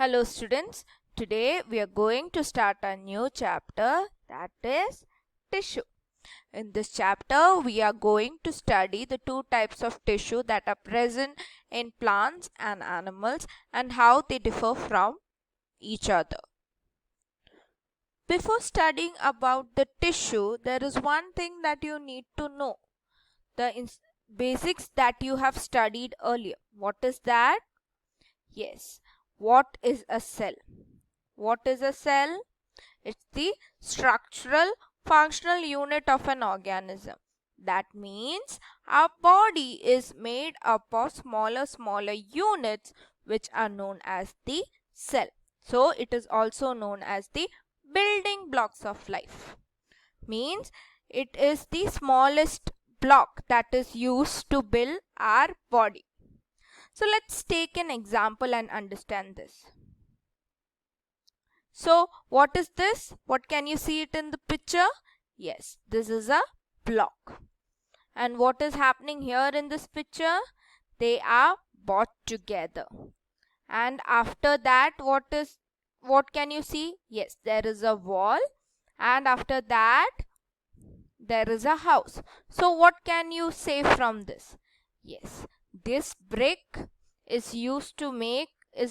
Hello students, today we are going to start a new chapter, that is tissue. In this chapter we are going to study the two types of tissue that are present in plants and animals and how they differ from each other. Before studying about the tissue, there is one thing that you need to know. The basics that you have studied earlier. What is that? Yes. What is a cell? What is a cell? It's the structural functional unit of an organism. That means our body is made up of smaller units which are known as the cell. So it is also known as the building blocks of life. Means it is the smallest block that is used to build our body. So let's take an example and understand this. So what is this? What can you see it in the picture? Yes, this is a block. And what is happening here in this picture? They are brought together. And after that, what can you see? Yes, there is a wall. And after that, there is a house. So what can you say from this? Yes, this brick is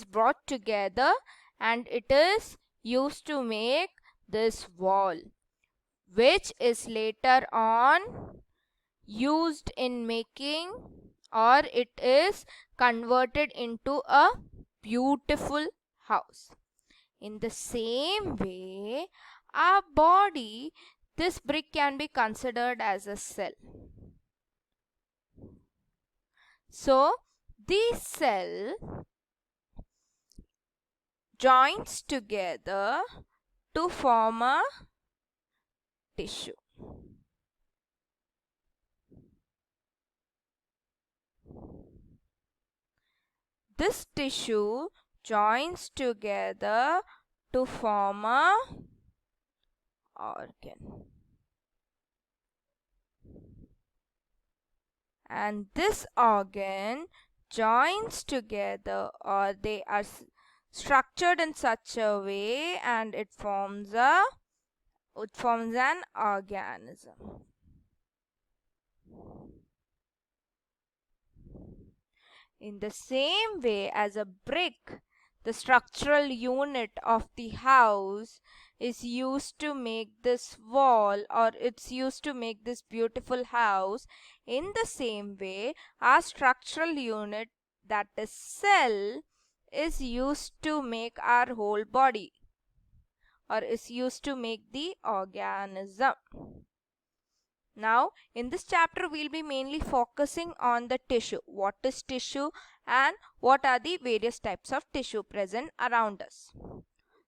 brought together and it is used to make this wall, which is later on used in making, or it is converted into a beautiful house. In the same way, our body, this brick can be considered as a cell. So the cell joins together to form a tissue. This tissue joins together to form a organ. And this organ joins together, or they are structured in such a way, and it forms an organism. In the same way as a brick, the structural unit of the house is used to make this wall, or it's used to make this beautiful house. In the same way, our structural unit, that is cell, is used to make our whole body, or is used to make the organism. Now, in this chapter, we'll be mainly focusing on the tissue. What is tissue and what are the various types of tissue present around us.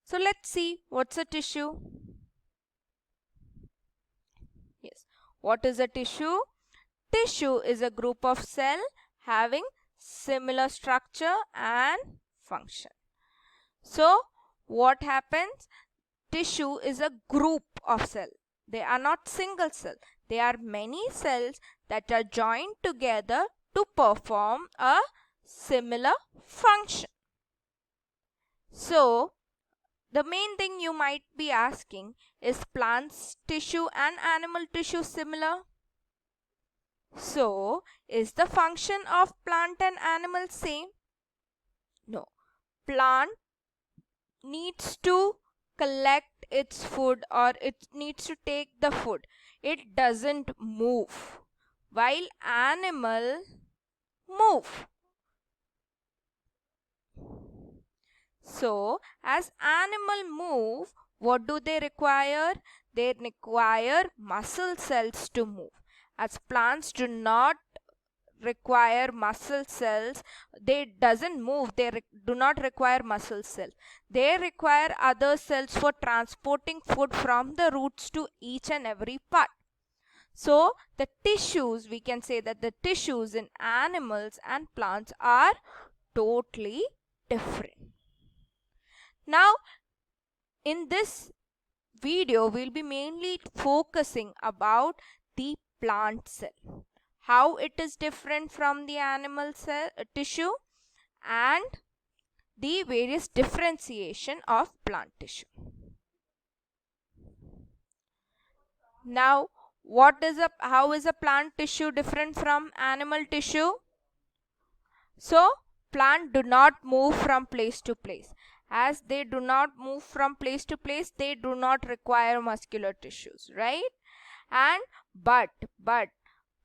So, let's see what's a tissue. Yes, what is a tissue? Tissue is a group of cells having similar structure and function. So, what happens? Tissue is a group of cells. They are not single cell. They are many cells that are joined together to perform a similar function. So, the main thing you might be asking, is plants tissue and animal tissue similar? So, is the function of plant and animal same? No. Plant needs to collect its food, or it needs to take the food. It doesn't move, while animal move. So as animal move, what do they require? They require muscle cells to move. As plants do not require muscle cells, they doesn't move, they do not require muscle cells. They require other cells for transporting food from the roots to each and every part. So the tissues, we can say that the tissues in animals and plants are totally different. Now in this video, we'll be mainly focusing about the plant cell, how it is different from the animal cell tissue, and the various differentiation of plant tissue. Now, how is a plant tissue different from animal tissue? So, plant do not move from place to place. As they do not move from place to place, they do not require muscular tissues, right? And but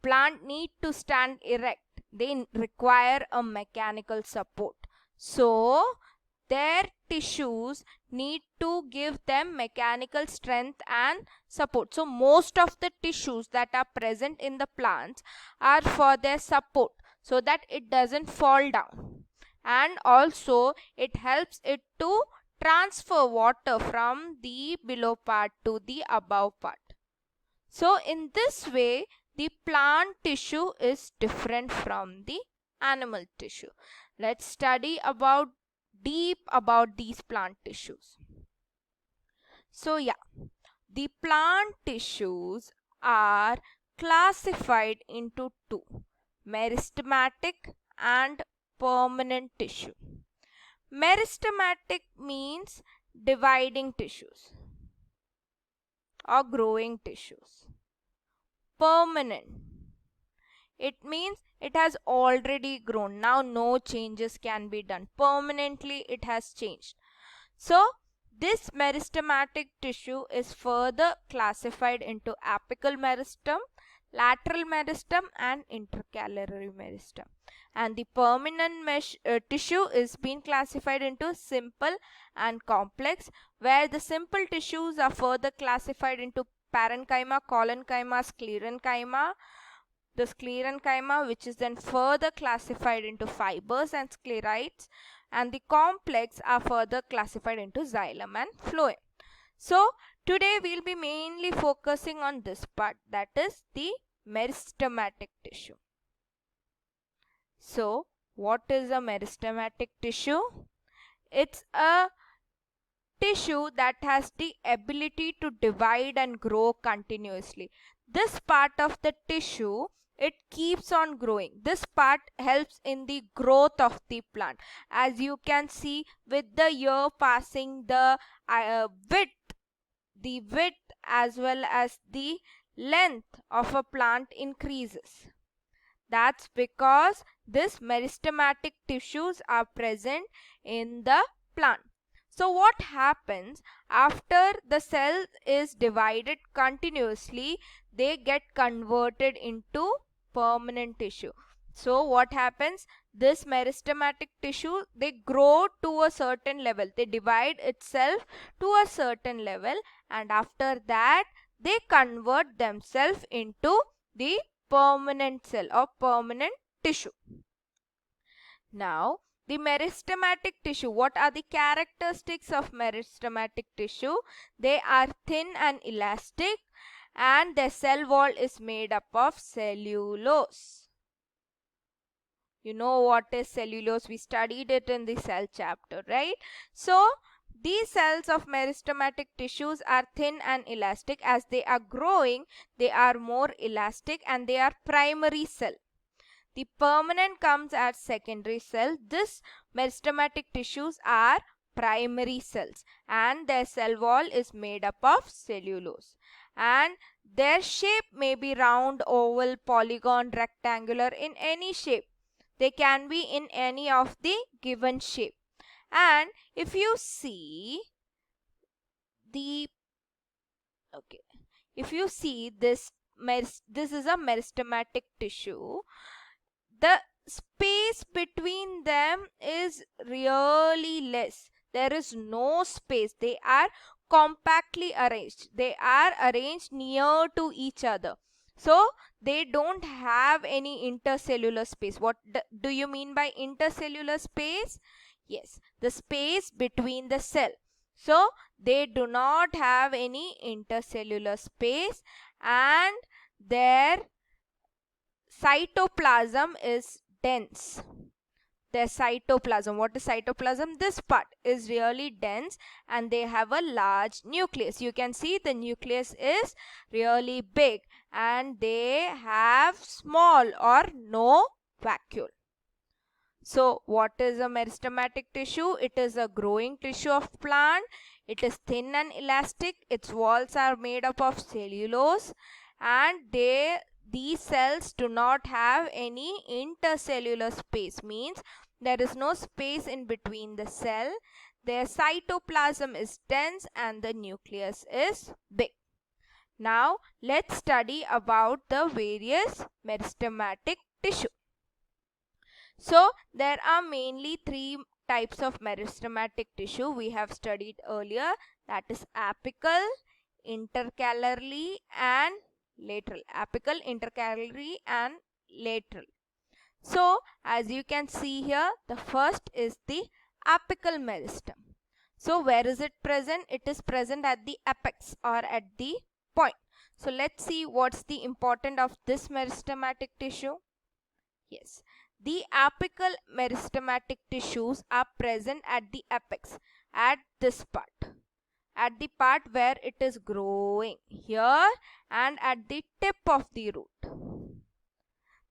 plant need to stand erect. They require a mechanical support. So, their tissues need to give them mechanical strength and support. So most of the tissues that are present in the plants are for their support, so that it doesn't fall down, and also it helps it to transfer water from the below part to the above part. So in this way, the plant tissue is different from the animal tissue. Let's study deep about these plant tissues. So yeah, the plant tissues are classified into two: meristematic and permanent tissue. Meristematic means dividing tissues or growing tissues. Permanent, it means it has already grown. Now no changes can be done. Permanently it has changed. So this meristematic tissue is further classified into apical meristem, lateral meristem and intercalary meristem. And the permanent tissue is being classified into simple and complex, where the simple tissues are further classified into parenchyma, collenchyma, sclerenchyma. The sclerenchyma, which is then further classified into fibers and sclerites, and the complex are further classified into xylem and phloem. So today we'll be mainly focusing on this part, that is the meristematic tissue. So what is a meristematic tissue? It's a tissue that has the ability to divide and grow continuously. This part of the tissue, it keeps on growing. This part helps in the growth of the plant. As you can see, with the year passing, the width as well as the length of a plant increases. That's because this meristematic tissues are present in the plant. So what happens after the cell is divided continuously? They get converted into permanent tissue. So what happens? This meristematic tissue, they grow to a certain level. They divide itself to a certain level, and after that they convert themselves into the permanent cell or permanent tissue. Now, the meristematic tissue, what are the characteristics of meristematic tissue? They are thin and elastic, and their cell wall is made up of cellulose. You know what is cellulose? We studied it in the cell chapter, right? So these cells of meristematic tissues are thin and elastic. As they are growing, they are more elastic and they are primary cell. The permanent comes as secondary cell. This meristematic tissues are primary cells, and their cell wall is made up of cellulose. And their shape may be round, oval, polygon, rectangular, in any shape. They can be in any of the given shape. And if you see this is a meristematic tissue. The space between them is really less. There is no space. They are compactly arranged. They are arranged near to each other. So they don't have any intercellular space. What do you mean by intercellular space? Yes, the space between the cell. So they do not have any intercellular space, and their cytoplasm is dense. Their cytoplasm, what is cytoplasm? This part is really dense, and they have a large nucleus. You can see the nucleus is really big, and they have small or no vacuole. So what is a meristematic tissue? It is a growing tissue of plant. It is thin and elastic. Its walls are made up of cellulose, and these cells do not have any intercellular space, means there is no space in between the cell. Their cytoplasm is dense and the nucleus is big. Now let's study about the various meristematic tissue. So there are mainly three types of meristematic tissue we have studied earlier, that is apical, intercalary and lateral. Apical, intercalary and lateral. So as you can see here, the first is the apical meristem. So where is it present? It is present at the apex or at the point. So let's see what's the importance of this meristematic tissue. Yes, the apical meristematic tissues are present at the apex, at this part, at the part where it is growing here, and at the tip of the root.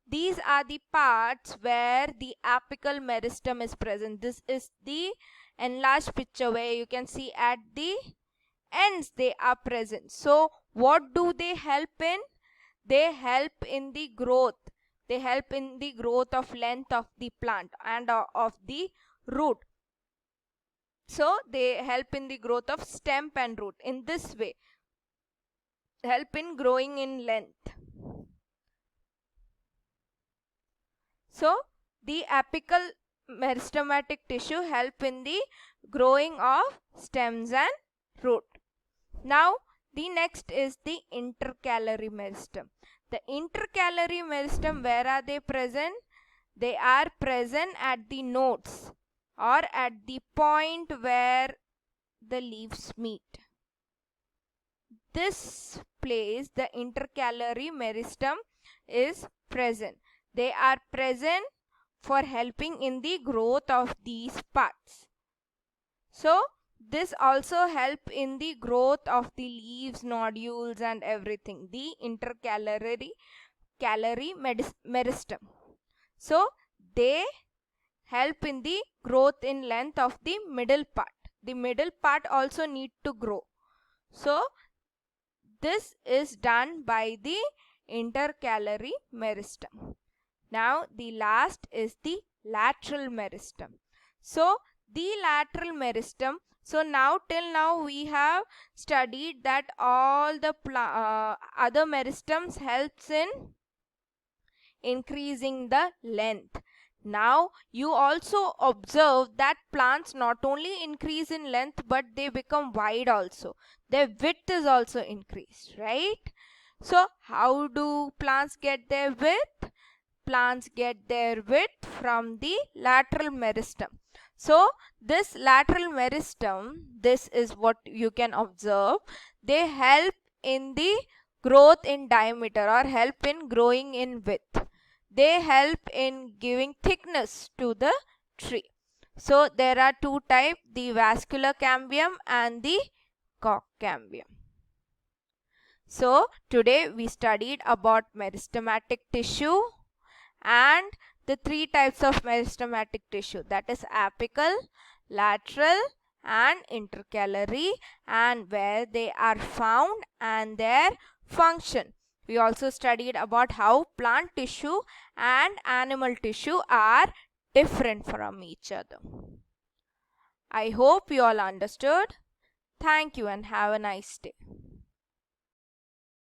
These are the parts where the apical meristem is present. This is the enlarged picture where you can see at the ends they are present. So what do they help in? They help in the growth. They help in the growth of length of the plant and of the root. So they help in the growth of stem and root. In this way, help in growing in length. So the apical meristematic tissue help in the growing of stems and root. Now the next is the intercalary meristem. The intercalary meristem, where are they present? They are present at the nodes or at the point where the leaves meet. This place, the intercalary meristem is present. They are present for helping in the growth of these parts. So this also help in the growth of the leaves, nodules and everything. The intercalary meristem. So they help in the growth in length of the middle part. The middle part also need to grow. So this is done by the intercalary meristem. Now the last is the lateral meristem. So the lateral meristem, so now till now we have studied that all the other meristems helps in increasing the length. Now you also observe that plants not only increase in length but they become wide also. Their width is also increased, right? So how do plants get their width? Plants get their width from the lateral meristem. So this lateral meristem, this is what you can observe. They help in the growth in diameter or help in growing in width. They help in giving thickness to the tree. So there are two types, the vascular cambium and the cork cambium. So today we studied about meristematic tissue and the three types of meristematic tissue, that is apical, lateral and intercalary, and where they are found and their function. We also studied about how plant tissue and animal tissue are different from each other. I hope you all understood. Thank you and have a nice day.